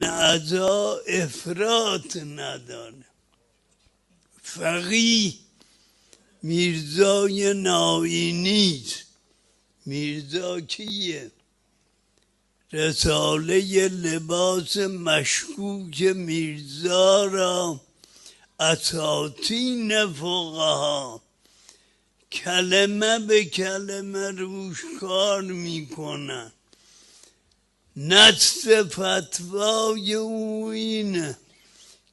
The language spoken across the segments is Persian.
اعضا افراط نداره. فقیه میرزای ناینیست. میرزا کیه؟ رساله لباس مشکوک میرزا را اساطین فقها کلمه به کلمه روش کار میکنن. نص فتوای او اینه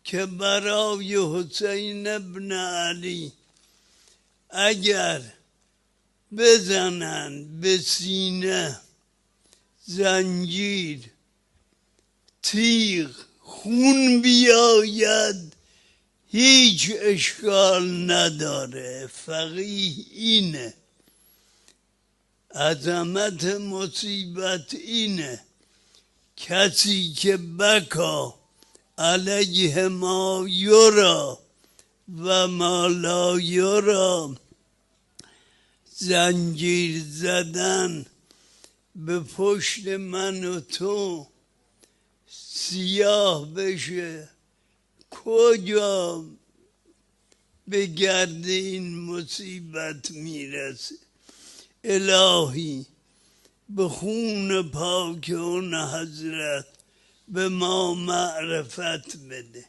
که برای حسین ابن علی اگر بزنن به سینه زنجیر، تیغ، خون بیاید هیچ اشکال نداره. فقیه اینه. عظمت مصیبت اینه کسی که بکا علیه ما یرا و ما لا یرا، زنجیر زدن به پشت من و تو سیاه بشه، کجا به گرد این مصیبت میرسه؟ الهی به خون پاک اون حضرت به ما معرفت بده.